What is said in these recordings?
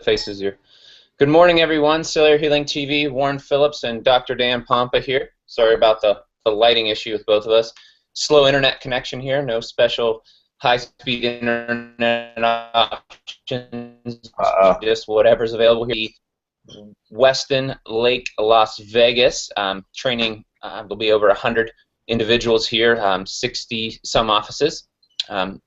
faces here. Good morning, everyone. Cellular Healing TV, Warren Phillips and Dr. Dan Pompa here. Sorry about the lighting issue with both of us. Slow internet connection here. No special high-speed internet options. Just whatever's available here. Weston Lake, Las Vegas. Training will be over 100 individuals here, 60 some offices,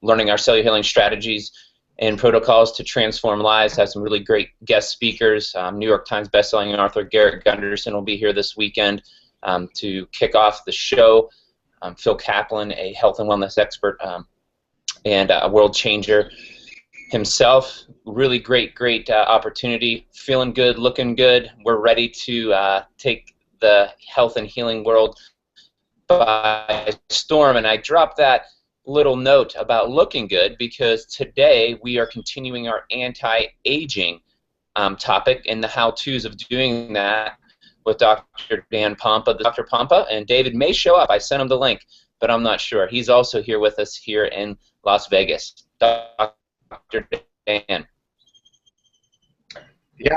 learning our cellular healing strategies and protocols to transform lives. Have some really great guest speakers. New York Times bestselling author Garrett Gunderson will be here this weekend to kick off the show. Phil Kaplan, a health and wellness expert and a world changer himself. Really great opportunity. Feeling good, looking good. We're ready to take the health and healing world by storm. And I dropped that little note about looking good because today we are continuing our anti-aging topic and the how-tos of doing that with Dr. Dan Pompa. Dr. Pompa and David may show up. I sent him the link, but I'm not sure. He's also here with us here in Las Vegas. Dr. Dan. Yeah,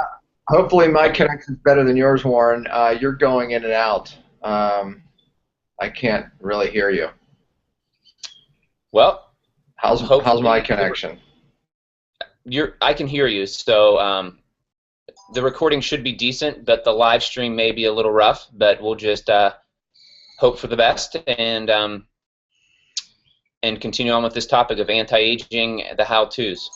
hopefully my connection's better than yours, Warren. You're going in and out. I can't really hear you. Well, how's my connection? I can hear you, so the recording should be decent, but the live stream may be a little rough. But we'll just hope for the best and continue on with this topic of anti-aging, the how-tos.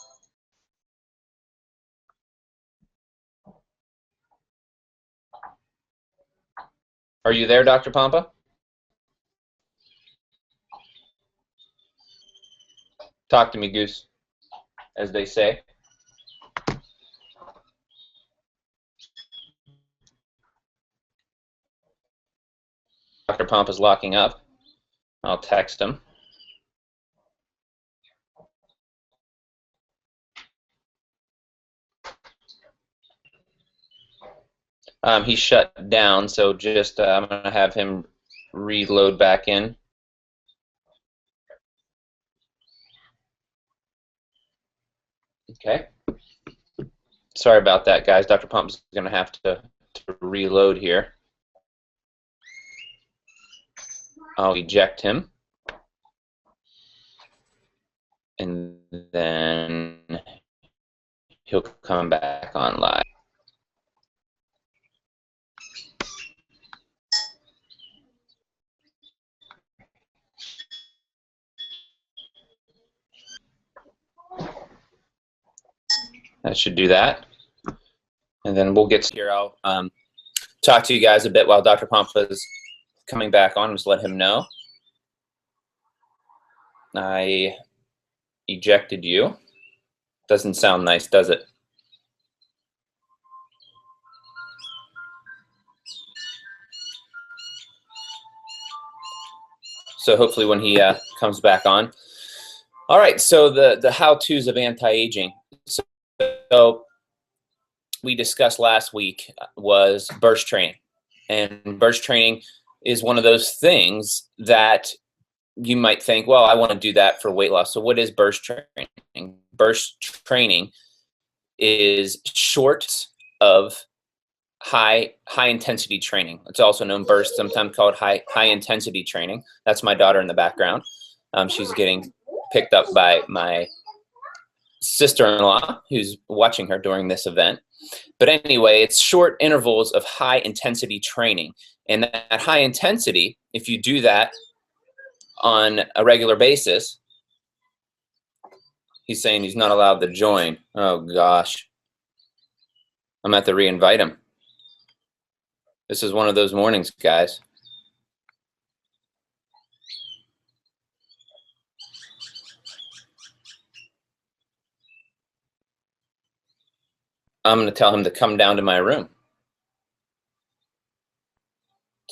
Are you there, Dr. Pompa? Talk to me, Goose, as they say. Dr. Pompa's locking up. I'll text him. He shut down, so just I'm going to have him reload back in. Okay. Sorry about that, guys. Dr. Pompa's going to have to reload here. I'll eject him. And then he'll come back on live. That should do that. And then we'll get here. I'll talk to you guys a bit while Dr. Pompa is coming back on. Just let him know. I ejected you. Doesn't sound nice, does it? So hopefully when he comes back on. All right, so the how-tos of anti-aging. So we discussed last week was burst training. And burst training is one of those things that you might think, well, I want to do that for weight loss. So what is burst training? Burst training is short of high intensity training. It's also known burst, sometimes called high intensity training. That's my daughter in the background. She's getting picked up by my sister-in-law who's watching her during this event. But anyway, it's short intervals of high intensity training. And that high intensity, if you do that on a regular basis, he's saying he's not allowed to join. Oh gosh. I'm going to have to re-invite him. This is one of those mornings, guys. I'm going to tell him to come down to my room.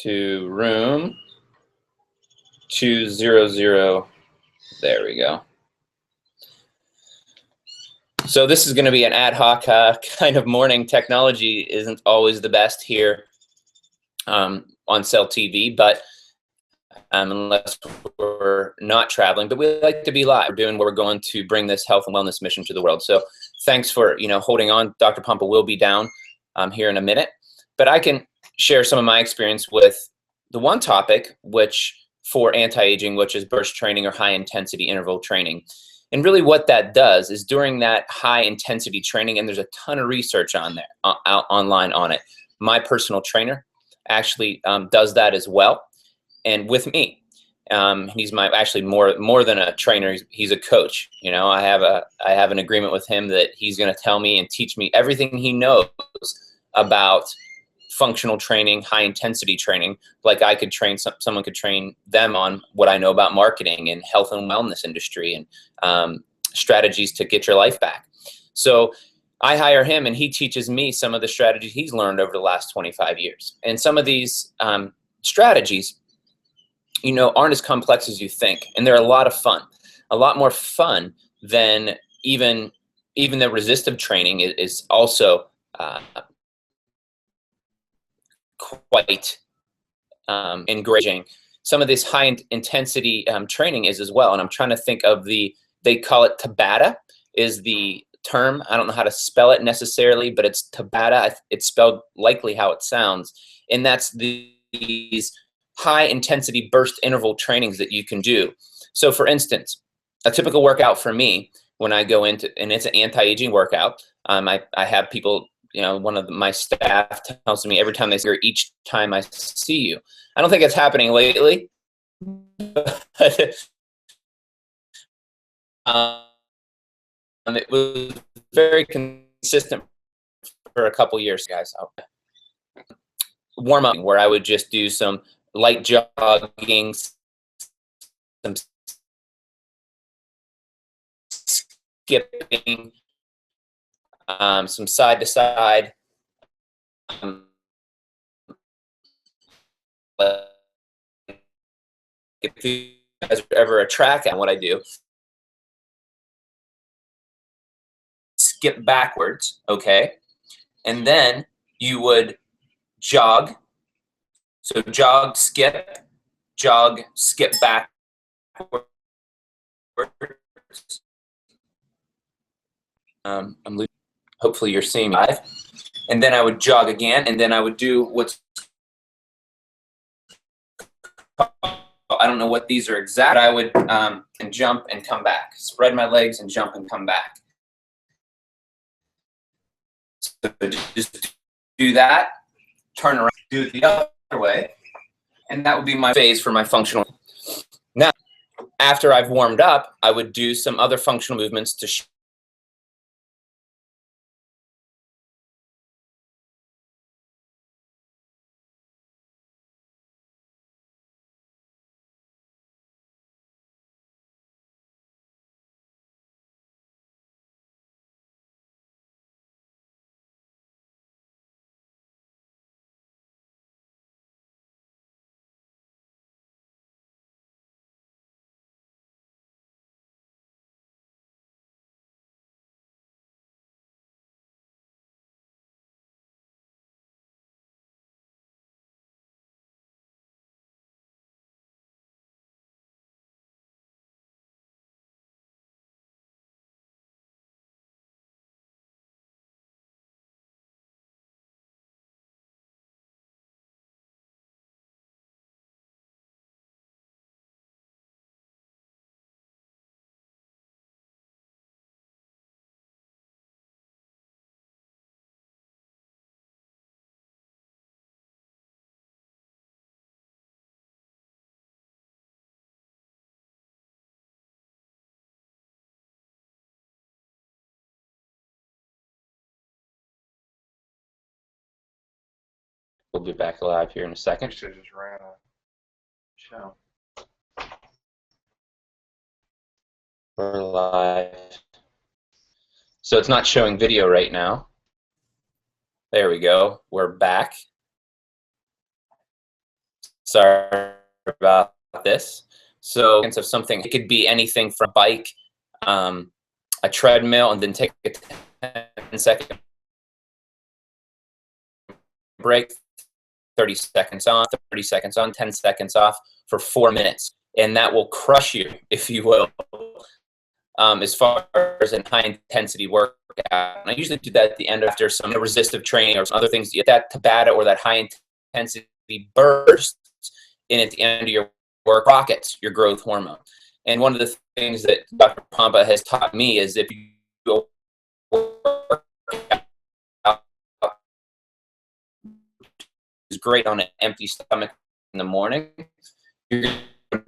To room 200. There we go. So this is going to be an ad hoc kind of morning. Technology isn't always the best here on Cell TV, but unless we're not traveling, but we like to be live. We're doing where we're going to bring this health and wellness mission to the world. So thanks for holding on. Dr. Pompa will be down here in a minute, but I can share some of my experience with the one topic which for anti-aging, which is burst training or high intensity interval training. And really what that does is during that high intensity training, and there's a ton of research on there online on it. My personal trainer actually does that as well, and with me. He's actually more than a trainer. He's a coach. I have an agreement with him that he's going to tell me and teach me everything he knows about functional training, high intensity training, like I could train someone could train them on what I know about marketing and health and wellness industry and strategies to get your life back. So I hire him and he teaches me some of the strategies he's learned over the last 25 years. And some of these strategies, aren't as complex as you think. And they're a lot of fun, a lot more fun than even the resistive training is also quite engaging. Some of this high intensity training is as well. And I'm trying to think of they call it Tabata is the term. I don't know how to spell it necessarily, but it's Tabata. It's spelled likely how it sounds. And that's these high intensity burst interval trainings that you can do. So for instance, a typical workout for me when I go into, and it's an anti-aging workout, I have people, one of my staff tells me every time they see her, each time I see you. I don't think it's happening lately. It was very consistent for a couple years, guys. Warm up where I would just do some light jogging, some skipping, some side to side. If you guys are ever a track at what I do, skip backwards, okay? And then you would jog. So jog, skip backwards. Hopefully you're seeing me live. And then I would jog again, and then I would do what's, I don't know what these are exact, I would and jump and come back. Spread my legs and jump and come back. So just do that, turn around, do it the other way, and that would be my phase for my functional. Now, after I've warmed up, I would do some other functional movements to we'll be back live here in a second. Just ran a show. We're live. So it's not showing video right now. There we go. We're back. Sorry about this. So of something, it could be anything from a bike, a treadmill, and then take a 10-second break, 30 seconds on, 30 seconds on, 10 seconds off for 4 minutes. And that will crush you, if you will. as far as in high intensity workout. And I usually do that at the end after some resistive training or some other things. You get that Tabata or that high intensity burst, and at the end of your work rockets your growth hormone. And one of the things that Dr. Pompa has taught me is if you go work out, is great on an empty stomach in the morning, you're going to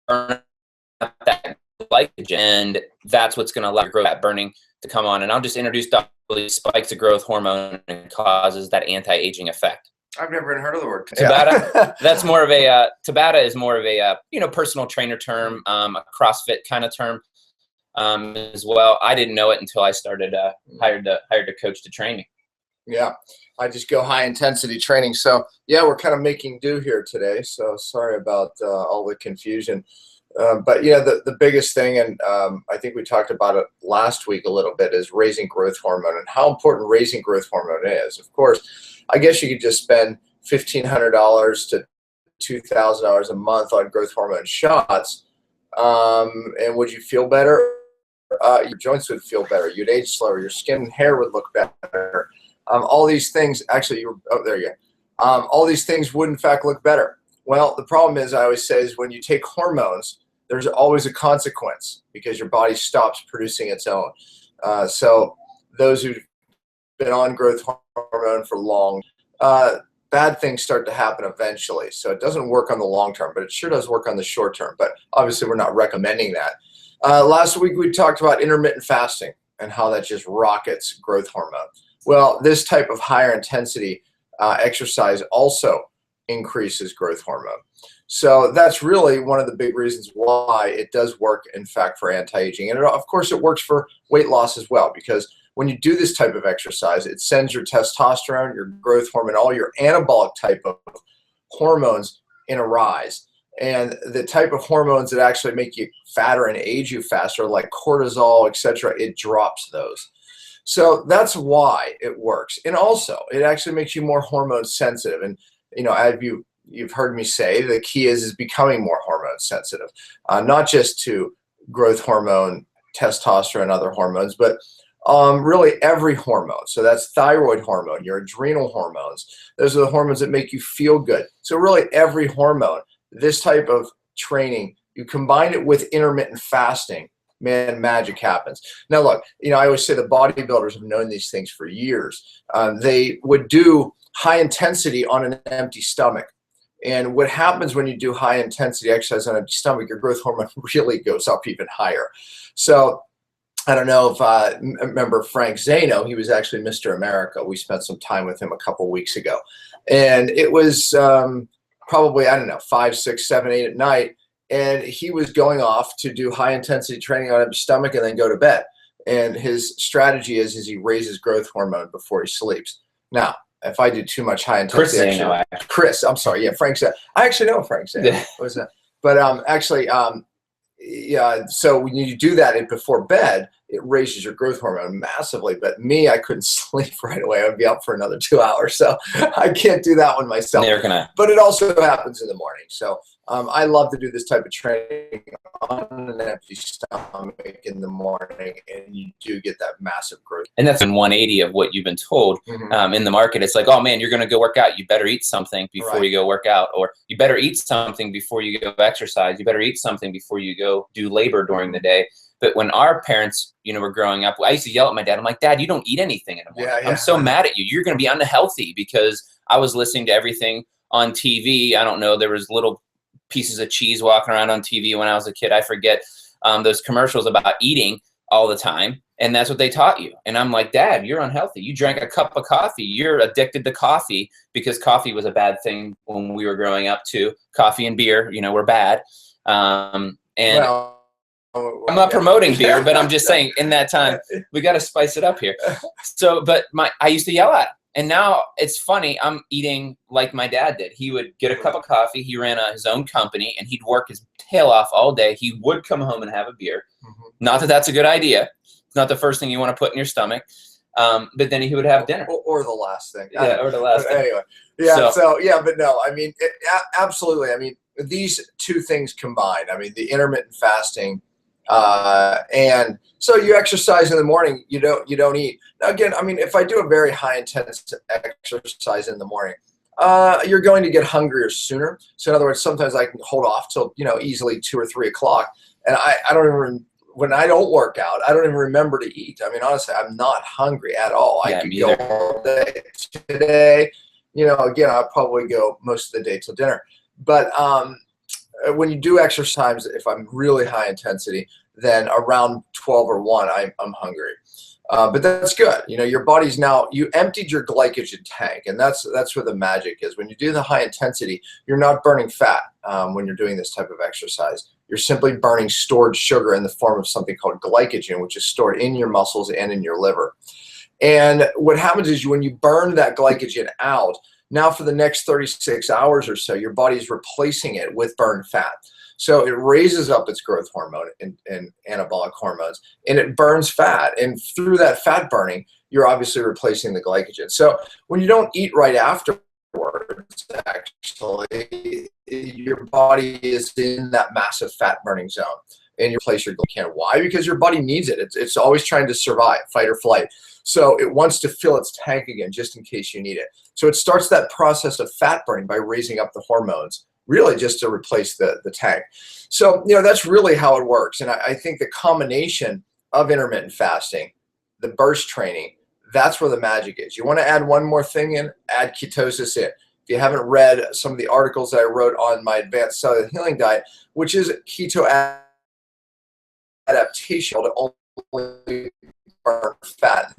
burn up that glycogen, and that's what's going to allow your growth fat burning to come on. And I'll just introduce Dr. spikes the growth hormone and causes that anti-aging effect. I've never even heard of the word Tabata. That's more of a Tabata is more of a personal trainer term, a CrossFit kind of term as well. I didn't know it until I started hired a coach to train me. Yeah, I just go high intensity training. So yeah, we're kind of making do here today. So sorry about all the confusion. But yeah, the biggest thing, and I think we talked about it last week a little bit, is raising growth hormone and how important raising growth hormone is. Of course, I guess you could just spend $1,500 to $2,000 a month on growth hormone shots, and would you feel better? Your joints would feel better. You'd age slower. Your skin and hair would look better. All these things, actually, there you go. All these things would in fact look better. Well, the problem is, I always say, is when you take hormones, there's always a consequence because your body stops producing its own. So those who've been on growth hormone for long, bad things start to happen eventually. So it doesn't work on the long term, but it sure does work on the short term. But obviously, we're not recommending that. Last week, we talked about intermittent fasting and how that just rockets growth hormone. Well, this type of higher intensity exercise also increases growth hormone. So that's really one of the big reasons why it does work, in fact, for anti-aging. And of course, it works for weight loss as well, because when you do this type of exercise, it sends your testosterone, your growth hormone, all your anabolic type of hormones in a rise. And the type of hormones that actually make you fatter and age you faster, like cortisol, etc., it drops those. So that's why it works. And also, it actually makes you more hormone sensitive. And as you've heard me say, the key is becoming more hormone sensitive, not just to growth hormone, testosterone, and other hormones, but really every hormone. So that's thyroid hormone, your adrenal hormones. Those are the hormones that make you feel good. So really every hormone. This type of training, you combine it with intermittent fasting, man, magic happens. Now, look, I always say the bodybuilders have known these things for years. They would do high intensity on an empty stomach. And what happens when you do high intensity exercise on an empty stomach, your growth hormone really goes up even higher. So I don't know if remember Frank Zano. He was actually Mr. America. We spent some time with him a couple weeks ago. And it was probably, I don't know, 5, 6, 7, 8 at night. And he was going off to do high intensity training on his stomach and then go to bed. And his strategy is he raises growth hormone before he sleeps. Now, if I do too much high intensity, I'm sorry, yeah, Frank said. I actually know Frank said. Yeah. What was that? But yeah. So when you do that before bed, it raises your growth hormone massively. But me, I couldn't sleep right away. I'd be up for another 2 hours, so I can't do that one myself. But it also happens in the morning. So I love to do this type of training on an empty stomach in the morning, and you do get that massive growth. And that's in 180 of what you've been told in the market. It's like, oh man, you're going to go work out. You better eat something before you go work out, or you better eat something before you go exercise. You better eat something before you go do labor during the day. But when our parents, were growing up, I used to yell at my dad. I'm like, Dad, you don't eat anything in the morning. Yeah. I'm so mad at you. You're going to be unhealthy, because I was listening to everything on TV. I don't know. There was little pieces of cheese walking around on TV when I was a kid. I forget those commercials about eating all the time. And that's what they taught you. And I'm like, Dad, you're unhealthy. You drank a cup of coffee. You're addicted to coffee, because coffee was a bad thing when we were growing up too. Coffee and beer, were bad. I'm not promoting beer, but I'm just saying in that time, we got to spice it up here. So, but I used to yell at him. And now it's funny, I'm eating like my dad did. He would get a cup of coffee. He ran his own company, and he'd work his tail off all day. He would come home and have a beer. Not that that's a good idea. It's not the first thing you want to put in your stomach. But then he would have dinner. Or the last thing. Yeah, or the last thing. Anyway. Yeah, so yeah, but no, I mean, absolutely. I mean, these two things combined, I mean, the intermittent fasting, and so you exercise in the morning, you don't eat. Now again, I mean, if I do a very high intense exercise in the morning, you're going to get hungrier sooner. So in other words, sometimes I can hold off till, easily 2 or 3 o'clock, and I don't even, when I don't work out, I don't even remember to eat. I mean, honestly, I'm not hungry at all. Yeah, I could go all day today. Again, I'll probably go most of the day till dinner. But when you do exercise, if I'm really high intensity, then around 12 or 1, I'm hungry. But that's good. Your body's now, you emptied your glycogen tank, and that's where the magic is. When you do the high intensity, you're not burning fat when you're doing this type of exercise. You're simply burning stored sugar in the form of something called glycogen, which is stored in your muscles and in your liver. And what happens is when you burn that glycogen out, now for the next 36 hours or so, your body's replacing it with burned fat. So it raises up its growth hormone and anabolic hormones, and it burns fat. And through that fat burning, you're obviously replacing the glycogen. So when you don't eat right afterwards, actually, your body is in that massive fat burning zone, and you replace your glycogen. Why? Because your body needs it. It's always trying to survive, fight or flight. So it wants to fill its tank again, just in case you need it. So it starts that process of fat burning by raising up the hormones, really just to replace the tank. So, that's really how it works. And I think the combination of intermittent fasting, the burst training, that's where the magic is. You want to add one more thing in, add ketosis in. If you haven't read some of the articles that I wrote on my advanced cellular healing diet, which is keto adaptation to only burn fat.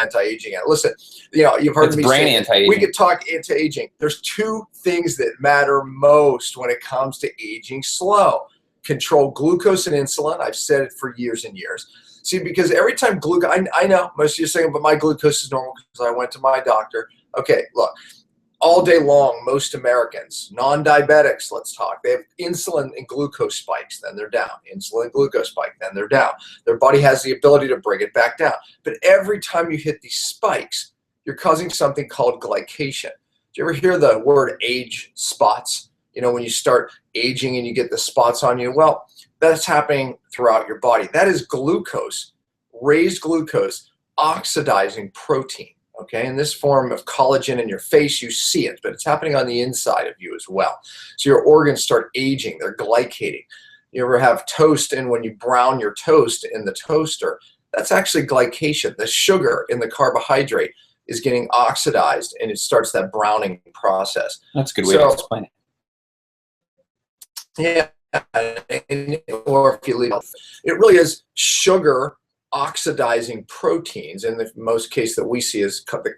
Anti-aging. Listen, you've heard me brain say anti-aging. We could talk anti-aging. There's 2 things that matter most when it comes to aging slow. Control glucose and insulin. I've said it for years and years. See, because every time glucose, I know most of you are saying, but my glucose is normal because I went to my doctor. Okay, look, all day long, most Americans, non-diabetics, let's talk, they have insulin and glucose spikes, then they're down. Insulin and glucose spike, then they're down. Their body has the ability to bring it back down. But every time you hit these spikes, you're causing something called glycation. Do you ever hear the word age spots? When you start aging and you get the spots on you, well, that's happening throughout your body. That is glucose, raised glucose, oxidizing protein. Okay, in this form of collagen in your face, you see it, but it's happening on the inside of you as well. So your organs start aging, they're glycating. You ever have toast, and when you brown your toast in the toaster, that's actually glycation. The sugar in the carbohydrate is getting oxidized, and it starts that browning process. That's a good way to explain it. Yeah, or if you leave it really is sugar oxidizing proteins, in the most case that we see is the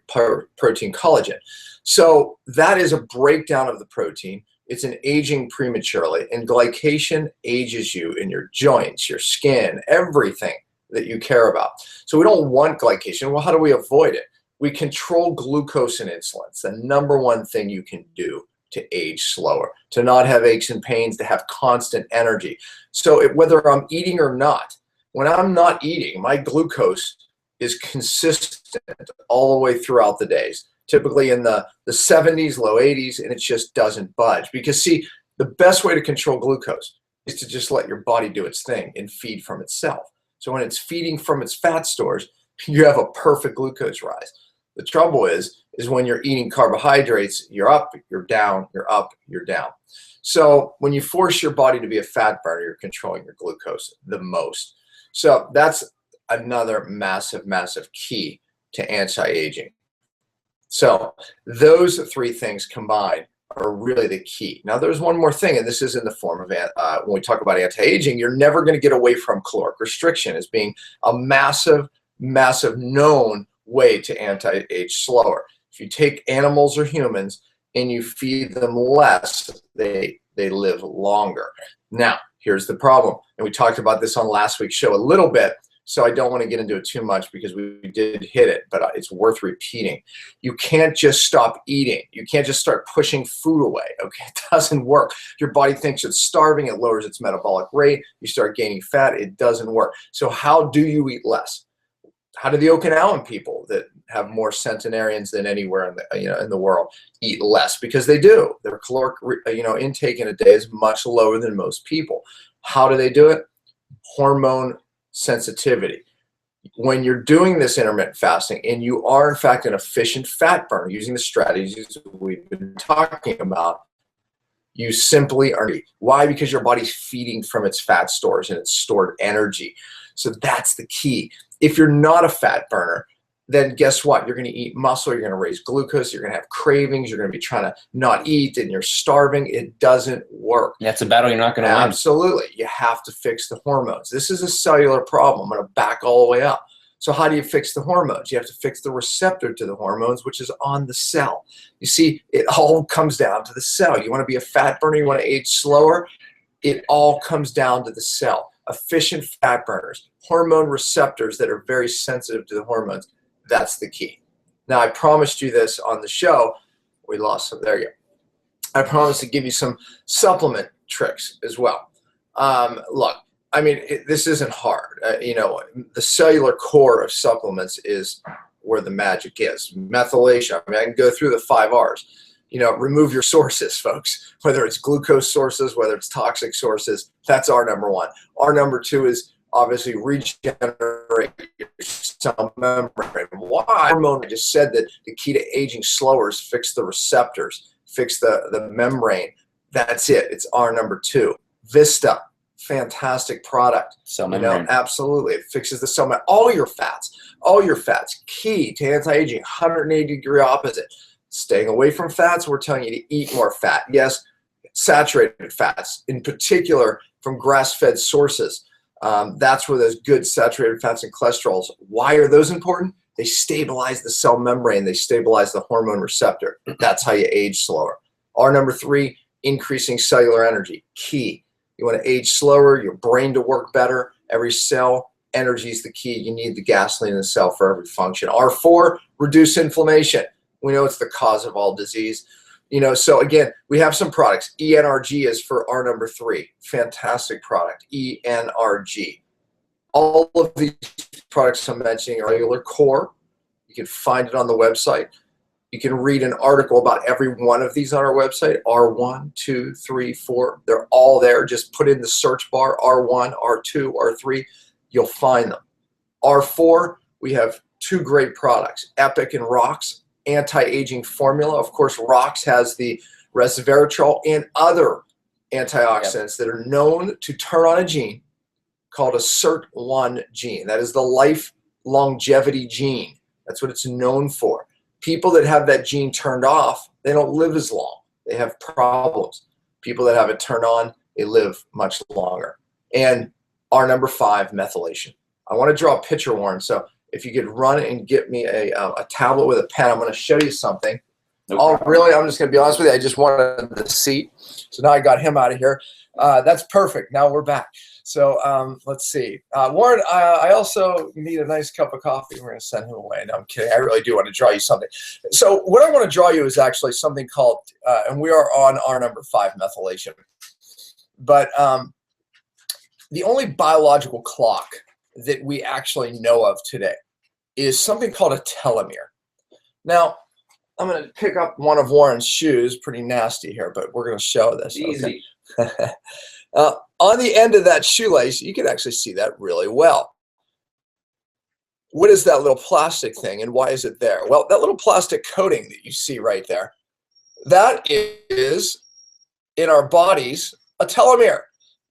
protein collagen. So that is a breakdown of the protein. It's an aging prematurely, and glycation ages you in your joints, your skin, everything that you care about. So we don't want glycation. Well, how do we avoid it? We control glucose and insulin. It's the #1 thing you can do to age slower, to not have aches and pains, to have constant energy. So whether I'm eating or not, when I'm not eating, my glucose is consistent all the way throughout the days, typically in the 70s, low 80s, and it just doesn't budge. Because see, the best way to control glucose is to just let your body do its thing and feed from itself. So when it's feeding from its fat stores, you have a perfect glucose rise. The trouble is when you're eating carbohydrates, you're up, you're down, you're up, you're down. So when you force your body to be a fat burner, you're controlling your glucose the most. So that's another massive, massive key to anti-aging. So those 3 things combined are really the key. Now there's one more thing, and this is in the form of, when we talk about anti-aging, you're never going to get away from caloric restriction as being a massive, massive known way to anti-age slower. If you take animals or humans and you feed them less, they live longer. Now, here's the problem, and we talked about this on last week's show a little bit, so I don't want to get into it too much because we did hit it, but it's worth repeating. You can't just stop eating. You can't just start pushing food away, okay? It doesn't work. Your body thinks it's starving. It lowers its metabolic rate. You start gaining fat. It doesn't work. So how do you eat less? How do the Okinawan people that have more centenarians than anywhere in the in the world eat less, because they do. Their caloric intake in a day is much lower than most people. How do they do it? Hormone sensitivity. When you're doing this intermittent fasting and you are in fact an efficient fat burner using the strategies we've been talking about, you simply are. Why? Because your body's feeding from its fat stores and its stored energy. So that's the key. If you're not a fat burner, then guess what? You're going to eat muscle, you're going to raise glucose, you're going to have cravings, you're going to be trying to not eat, and you're starving. It doesn't work. That's a battle you're not going to win. Absolutely. You have to fix the hormones. This is a cellular problem. I'm going to back all the way up. So how do you fix the hormones? You have to fix the receptor to the hormones, which is on the cell. You see, it all comes down to the cell. You want to be a fat burner, you want to age slower, it all comes down to the cell. Efficient fat burners, hormone receptors that are very sensitive to the hormones. That's the key. Now, I promised you this on the show. We lost some. There you go. I promised to give you some supplement tricks as well. Look, I mean, this isn't hard. The cellular core of supplements is where the magic is. Methylation. I mean, I can go through the 5 R's. Remove your sources, folks. Whether it's glucose sources, whether it's toxic sources, that's our number 1. Our number 2 is obviously regenerate your cell membrane. Why? Hormone, I just said that the key to aging slower is fix the receptors, fix the membrane. That's it. It's our number 2. Vista, fantastic product. Cell membrane. Absolutely. It fixes the cell membrane. All your fats, key to anti-aging, 180-degree opposite. Staying away from fats, we're telling you to eat more fat. Yes, saturated fats, in particular from grass-fed sources. That's where those good saturated fats and cholesterols. Why are those important? They stabilize the cell membrane. They stabilize the hormone receptor. That's how you age slower. Our number 3, increasing cellular energy. Key. You want to age slower, your brain to work better. Every cell, energy is the key. You need the gasoline in the cell for every function. R4, reduce inflammation. We know it's the cause of all disease. So again, we have some products. ENRG is for our number 3. Fantastic product, ENRG. All of these products I'm mentioning are cellular core. You can find it on the website. You can read an article about every one of these on our website, R1, 2, 3, 4. They're all there. Just put in the search bar, R1, R2, R3. You'll find them. R4, we have 2 great products, Epic and Rox. Anti-aging formula. Of course, Rox has the resveratrol and other antioxidants that are known to turn on a gene called a SIRT1 gene. That is the life longevity gene. That's what it's known for. People that have that gene turned off, they don't live as long. They have problems. People that have it turned on, they live much longer. And our number 5, methylation. I want to draw a picture, Warren. So if you could run and get me a tablet with a pen, I'm going to show you something. No really, I'm just going to be honest with you. I just wanted the seat. So now I got him out of here. That's perfect. Now we're back. So let's see. Warren, I also need a nice cup of coffee. We're going to send him away. No, I'm kidding. I really do want to draw you something. So what I want to draw you is actually something called, and we are on our number 5, methylation. But the only biological clock that we actually know of today is something called a telomere. Now, I'm going to pick up one of Warren's shoes. Pretty nasty here, but we're going to show this. Easy. Okay. On the end of that shoelace, you can actually see that really well. What is that little plastic thing, and why is it there? Well, that little plastic coating that you see right there, that is, in our bodies, a telomere.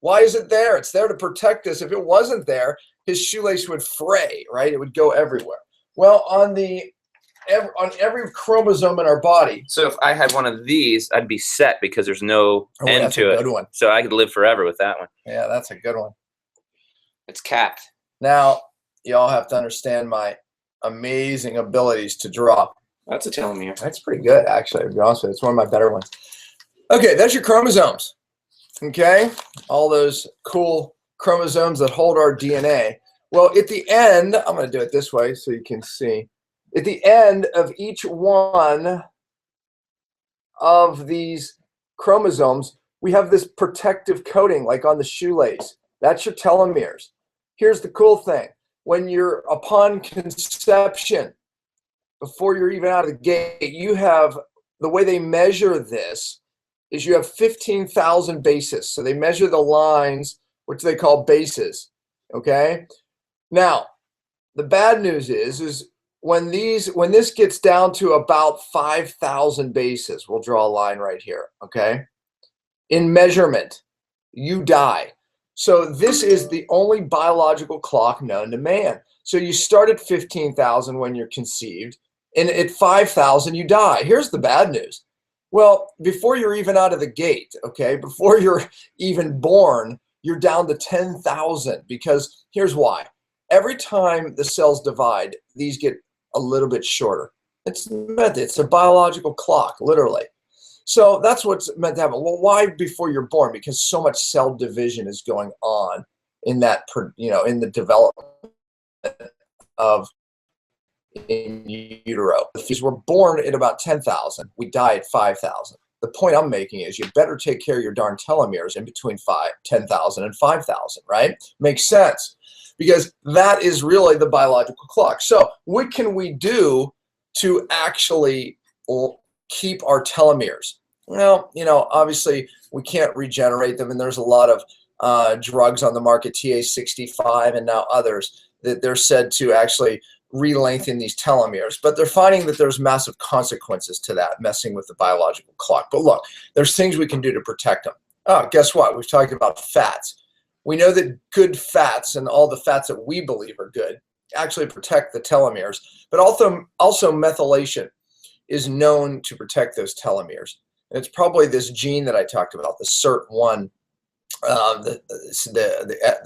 Why is it there? It's there to protect us. If it wasn't there, his shoelace would fray, right? It would go everywhere. Well, on every chromosome in our body. So if I had one of these, I'd be set because there's no end to it. That's a good one. So I could live forever with that one. Yeah, that's a good one. It's capped. Now, you all have to understand my amazing abilities to draw. That's a telomere. That's pretty good, actually, to be honest with you. It's one of my better ones. Okay, that's your chromosomes. Okay, all those cool chromosomes that hold our DNA. Well, at the end, I'm going to do it this way so you can see. At the end of each one of these chromosomes, we have this protective coating, like on the shoelace. That's your telomeres. Here's the cool thing. When you're upon conception, before you're even out of the gate, you have, the way they measure this is you have 15,000 bases. So they measure the lines, which they call bases, okay? Now, the bad news is when this gets down to about 5,000 bases, we'll draw a line right here, okay? In measurement, you die. So this is the only biological clock known to man. So you start at 15,000 when you're conceived, and at 5,000 you die. Here's the bad news. Well, before you're even out of the gate, okay, before you're even born, you're down to 10,000, because here's why. Every time the cells divide, these get a little bit shorter. It's a biological clock, literally. So that's what's meant to happen. Well, why before you're born? Because so much cell division is going on in that, in the development of in utero. If we're born at about 10,000, we die at 5,000. The point I'm making is you better take care of your darn telomeres in between 10,000 and 5,000, right? Makes sense, because that is really the biological clock. So what can we do to actually keep our telomeres? Well, obviously we can't regenerate them, and there's a lot of drugs on the market, TA65 and now others, that they're said to actually re-lengthen these telomeres, but they're finding that there's massive consequences to that, messing with the biological clock. But look, there's things we can do to protect them. Oh, guess what? We've talked about fats. We know that good fats, and all the fats that we believe are good, actually protect the telomeres, but also methylation is known to protect those telomeres. And it's probably this gene that I talked about, the SIRT1, the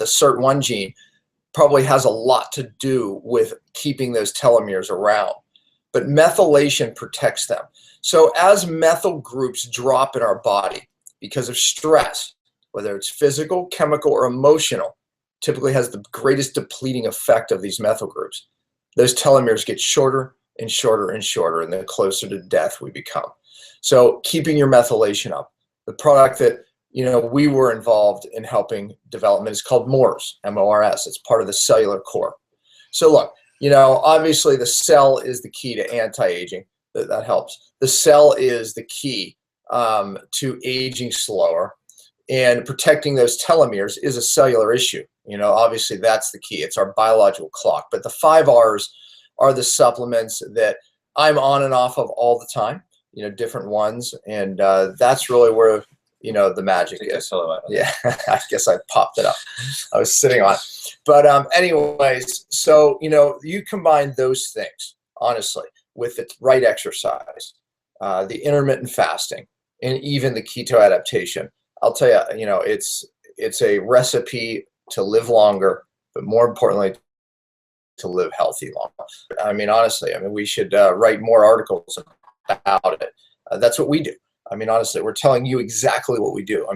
SIRT1 gene, probably has a lot to do with keeping those telomeres around. But methylation protects them. So as methyl groups drop in our body because of stress, whether it's physical, chemical, or emotional, typically has the greatest depleting effect of these methyl groups. Those telomeres get shorter and shorter and shorter, and the closer to death we become. So keeping your methylation up. The product that we were involved in helping development is called MORS, M-O-R-S. It's part of the cellular core. So look, obviously the cell is the key to anti-aging. That helps. The cell is the key to aging slower, and protecting those telomeres is a cellular issue. Obviously that's the key. It's our biological clock. But the 5 R's are the supplements that I'm on and off of all the time, different ones. And that's really where the magic is. Yeah, I guess I popped it up. I was sitting on it. But anyways, so, you combine those things, honestly, with the right exercise, the intermittent fasting, and even the keto adaptation. I'll tell you, it's a recipe to live longer, but more importantly, to live healthy longer. Honestly, we should write more articles about it. That's what we do. Honestly, we're telling you exactly what we do.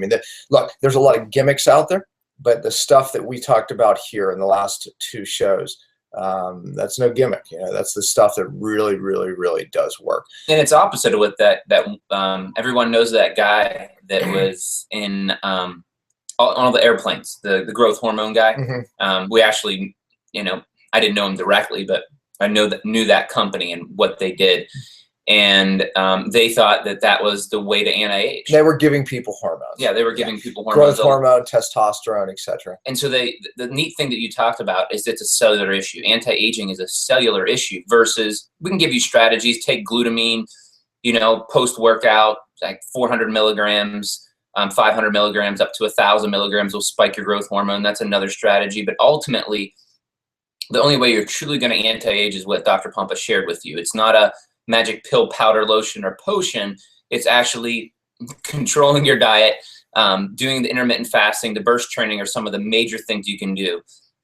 Look, there's a lot of gimmicks out there, but the stuff that we talked about here in the last 2 shows, that's no gimmick. That's the stuff that really, really, really does work. And it's opposite of what that everyone knows that guy that was in on all the airplanes, the growth hormone guy. Mm-hmm. We actually, I didn't know him directly, but I knew that company and what they did. And they thought that was the way to anti-age. They were giving people hormones. Yeah, they were giving people hormones. Growth hormone, testosterone, etc. And so the neat thing that you talked about is it's a cellular issue. Anti-aging is a cellular issue versus we can give you strategies. Take glutamine, post-workout, like 400 milligrams, 500 milligrams, up to 1,000 milligrams will spike your growth hormone. That's another strategy. But ultimately, the only way you're truly going to anti-age is what Dr. Pompa shared with you. It's not a magic pill, powder, lotion, or potion. It's actually controlling your diet, doing the intermittent fasting, the burst training are some of the major things you can do.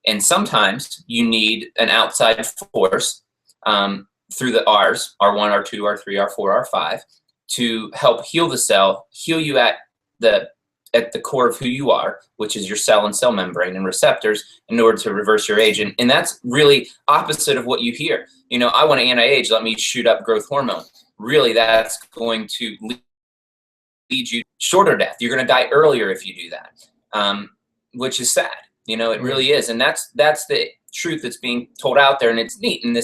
And sometimes you need an outside force through the R's, R1, R2, R3, R4, R5, to help heal the cell, heal you at the core of who you are, which is your cell and cell membrane and receptors, in order to reverse your age. And that's really opposite of what you hear. I want to anti-age, let me shoot up growth hormone. Really, that's going to lead you shorter death. You're going to die earlier if you do that, which is sad. It really is. And that's the truth that's being told out there. And it's neat. And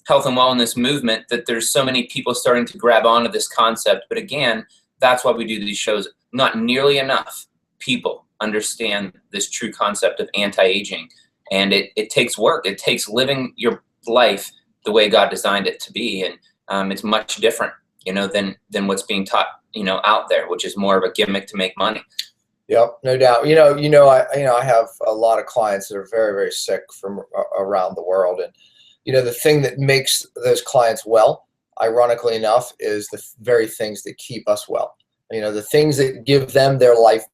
health and wellness movement that there's so many people starting to grab onto this concept. But again, that's why we do these shows. Not nearly enough people understand this true concept of anti-aging. And it takes work. It takes living your life the way God designed it to be. And it's much different, than what's being taught, out there, which is more of a gimmick to make money. Yep, no doubt. I have a lot of clients that are very, very sick from around the world. And, the thing that makes those clients well, ironically enough, is the very things that keep us well. The things that give them their life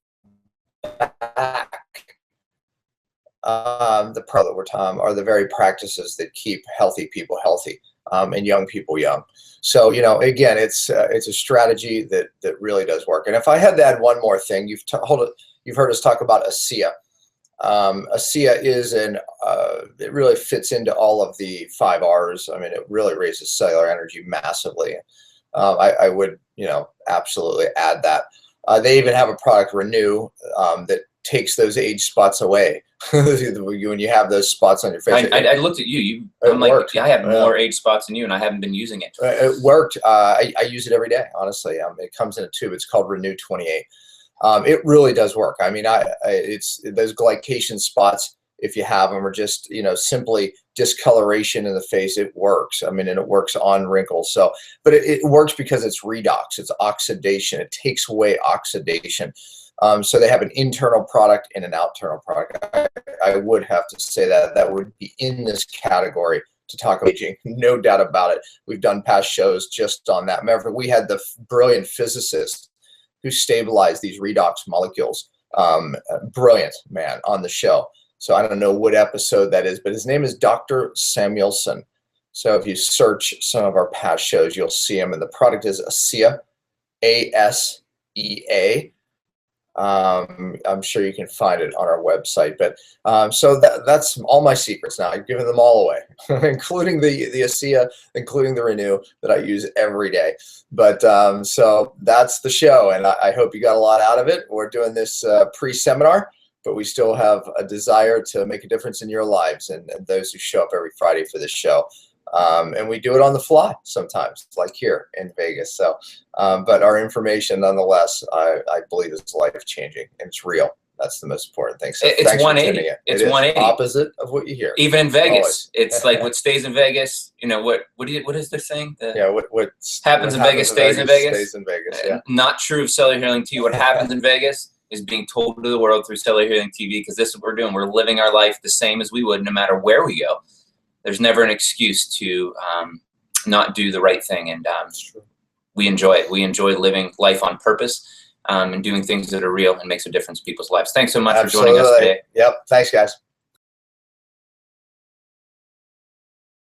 back, the part that we're talking are the very practices that keep healthy people healthy, and young people young. So, again, it's a strategy that really does work. And if I had to add one more thing, you've heard us talk about ASEA. ASEA is it really fits into all of the 5 R's. I mean, it really raises cellular energy massively. I would, absolutely add that. They even have a product, Renew, that takes those age spots away. When you have those spots on your face. I looked at you. I'm like, I have more age spots than you, and I haven't been using it. It worked. I use it every day, honestly. It comes in a tube. It's called Renew 28. It really does work. I mean, it's those glycation spots, if you have them, are just, simply discoloration in the face. It works. I mean, and it works on wrinkles. So, but it works because it's redox. It's oxidation. It takes away oxidation. So they have an internal product and an external product. I would have to say that would be in this category to talk about aging, no doubt about it. We've done past shows just on that. Remember, we had the brilliant physicist who stabilized these redox molecules. Brilliant man on the show. So I don't know what episode that is, but his name is Dr. Samuelson. So if you search some of our past shows, you'll see him. And the product is ASEA, ASEA. I'm sure you can find it on our website. But so that's all my secrets now. I've given them all away, including the ASEA, including the Renew that I use every day. But so that's the show, and I hope you got a lot out of it. We're doing this pre-seminar, but we still have a desire to make a difference in your lives and those who show up every Friday for this show. And we do it on the fly sometimes, like here in Vegas. So, but our information, nonetheless, I believe is life-changing, and it's real. That's the most important thing. So it's 180. It's 180. Opposite of what you hear. Even in Vegas, always. It's like what stays in Vegas. What is their saying? What happens in Vegas stays in Vegas. Stays in Vegas. Yeah. Not true of Cellular Healing TV. What happens in Vegas is being told to the world through Cellular Healing TV, because this is what we're doing. We're living our life the same as we would, no matter where we go. There's never an excuse to not do the right thing, and we enjoy it. We enjoy living life on purpose and doing things that are real and makes a difference in people's lives. Thanks so much for joining us today. Yep. Thanks, guys.